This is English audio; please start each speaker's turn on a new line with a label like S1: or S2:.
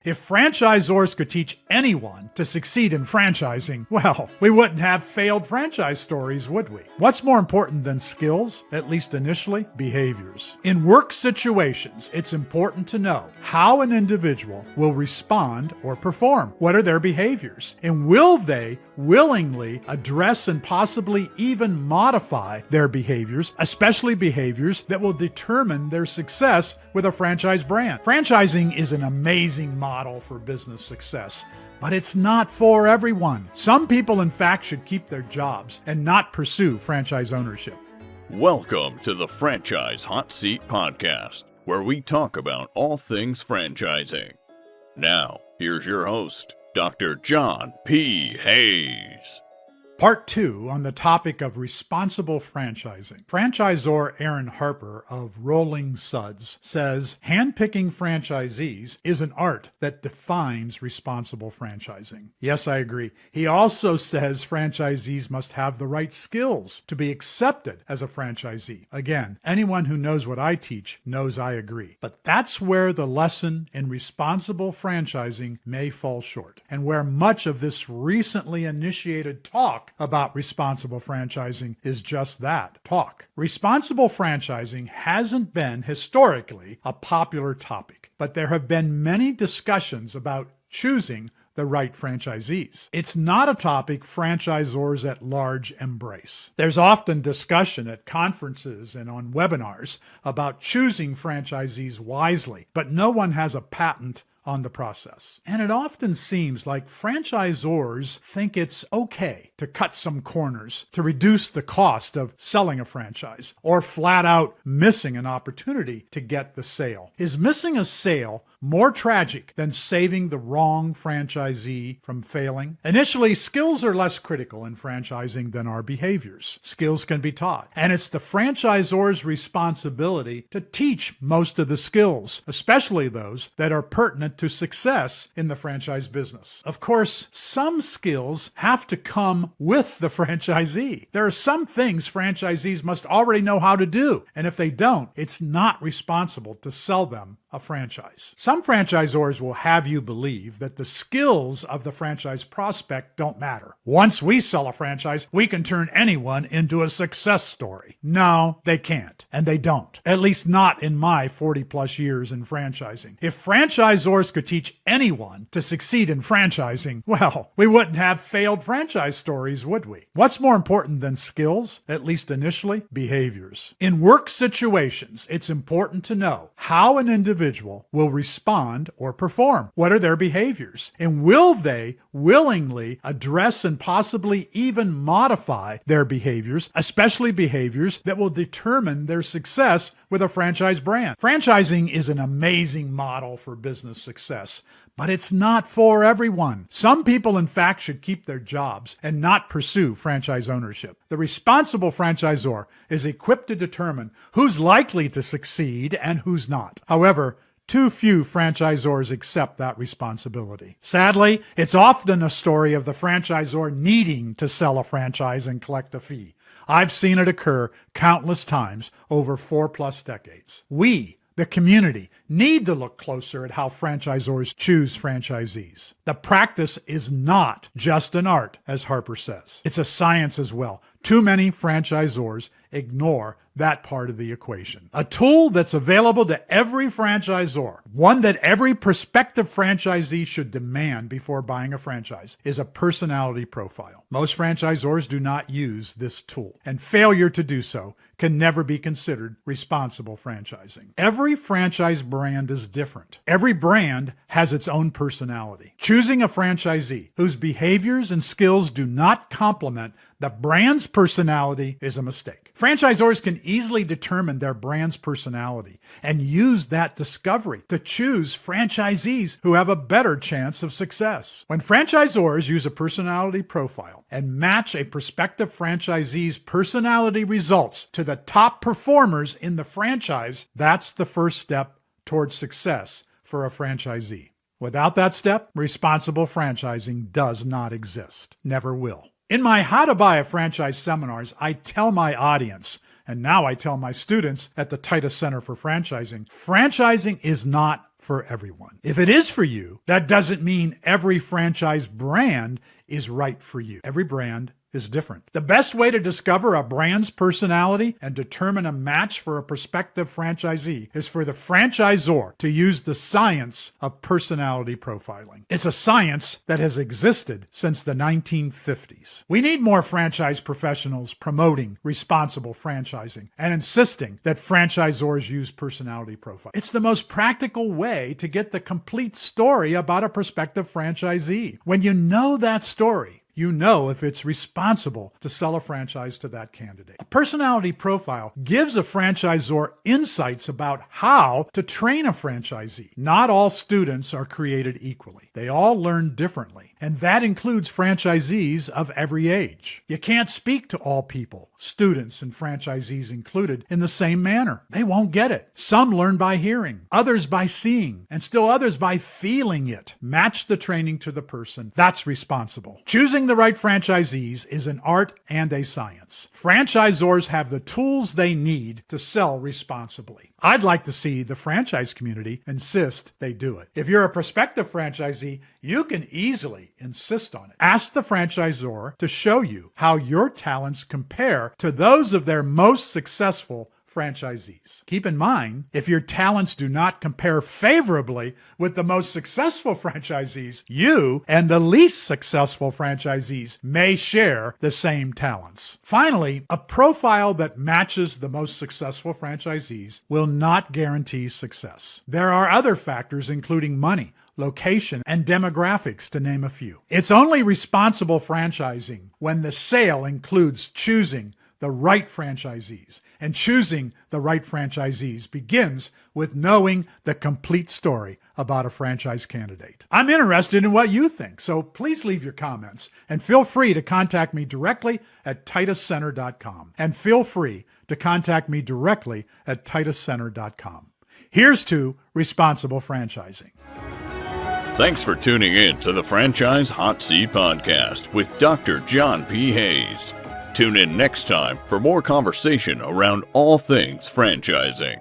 S1: If franchisors could teach anyone to succeed in franchising, well, we wouldn't have failed franchise stories, would we? What's more important than skills, at least initially? Behaviors. In work situations, it's important to know how an individual will respond or perform. What are their behaviors? And will they willingly address and possibly even modify their behaviors, especially behaviors that will determine their success with a franchise brand? Franchising is an amazing model for business success, but it's not for everyone. Some people, in fact, should keep their jobs and not pursue franchise ownership.
S2: Welcome to the Franchise Hot Seat Podcast, where we talk about all things franchising. Now, here's your host, Dr. John P. Hayes.
S1: Part 2 on the topic of responsible franchising. Franchisor Aaron Harper of Rolling Suds says, handpicking franchisees is an art that defines responsible franchising. Yes, I agree. He also says franchisees must have the right skills to be accepted as a franchisee. Again, anyone who knows what I teach knows I agree. But that's where the lesson in responsible franchising may fall short, and where much of this recently initiated talk about responsible franchising is just that, talk. Responsible franchising hasn't been historically a popular topic, but there have been many discussions about choosing the right franchisees. It's not a topic franchisors at large embrace. There's often discussion at conferences and on webinars about choosing franchisees wisely, but no one has a patent on the process. And it often seems like franchisors think it's okay to cut some corners to reduce the cost of selling a franchise, or flat out missing an opportunity to get the sale. Is missing a sale more tragic than saving the wrong franchisee from failing? Initially, skills are less critical in franchising than our behaviors. Skills can be taught, and it's the franchisor's responsibility to teach most of the skills, especially those that are pertinent to success in the franchise business. Of course, some skills have to come with the franchisee. There are some things franchisees must already know how to do, and if they don't, it's not responsible to sell them a franchise. Some franchisors will have you believe that the skills of the franchise prospect don't matter. Once we sell a franchise, we can turn anyone into a success story. No, they can't, and they don't. At least not in my 40 plus years in franchising. If franchisors could teach anyone to succeed in franchising, well, we wouldn't have failed franchise stories, would we? What's more important than skills, at least initially? Behaviors. In work situations, it's important to know how an individual will respond or perform. What are their behaviors? And will they willingly address and possibly even modify their behaviors, especially behaviors that will determine their success with a franchise brand? Franchising is an amazing model for business success, but it's not for everyone. Some people, in fact, should keep their jobs and not pursue franchise ownership. The responsible franchisor is equipped to determine who's likely to succeed and who's not. However, too few franchisors accept that responsibility. Sadly, it's often a story of the franchisor needing to sell a franchise and collect a fee. I've seen it occur countless times over 4+ decades. We, the community, need to look closer at how franchisors choose franchisees. The practice is not just an art, as Harper says. It's a science as well. Too many franchisors ignore that part of the equation. A tool that's available to every franchisor, one that every prospective franchisee should demand before buying a franchise, is a personality profile. Most franchisors do not use this tool, and failure to do so can never be considered responsible franchising. Every franchise brand is different. Every brand has its own personality. Choosing a franchisee whose behaviors and skills do not complement the brand's personality is a mistake. Franchisors can easily determine their brand's personality and use that discovery to choose franchisees who have a better chance of success. When franchisors use a personality profile and match a prospective franchisee's personality results to the top performers in the franchise, that's the first step towards success for a franchisee. Without that step, responsible franchising does not exist. Never will. In my How to Buy a Franchise seminars, I tell my audience, and now I tell my students at the Titus Center for Franchising, franchising is not for everyone. If it is for you, that doesn't mean every franchise brand is right for you. Every brand is different. The best way to discover a brand's personality and determine a match for a prospective franchisee is for the franchisor to use the science of personality profiling. It's a science that has existed since the 1950s. We need more franchise professionals promoting responsible franchising and insisting that franchisors use personality profiling. It's the most practical way to get the complete story about a prospective franchisee. When you know that story, you know if it's responsible to sell a franchise to that candidate. A personality profile gives a franchisor insights about how to train a franchisee. Not all students are created equally. They all learn differently, and that includes franchisees of every age. You can't speak to all people, students and franchisees included, in the same manner. They won't get it. Some learn by hearing, others by seeing, and still others by feeling it. Match the training to the person. That's responsible. Choosing the right franchisees is an art and a science. Franchisors have the tools they need to sell responsibly. I'd like to see the franchise community insist they do it. If you're a prospective franchisee, you can easily insist on it. Ask the franchisor to show you how your talents compare to those of their most successful franchisees. Keep in mind, if your talents do not compare favorably with the most successful franchisees, you and the least successful franchisees may share the same talents. Finally, a profile that matches the most successful franchisees will not guarantee success. There are other factors, including money, location, and demographics, to name a few. It's only responsible franchising when the sale includes choosing the right franchisees. And choosing the right franchisees begins with knowing the complete story about a franchise candidate. I'm interested in what you think, so please leave your comments and feel free to contact me directly at tituscenter.com. Here's to responsible franchising.
S2: Thanks for tuning in to the Franchise Hot Seat Podcast with Dr. John P. Hayes. Tune in next time for more conversation around all things franchising.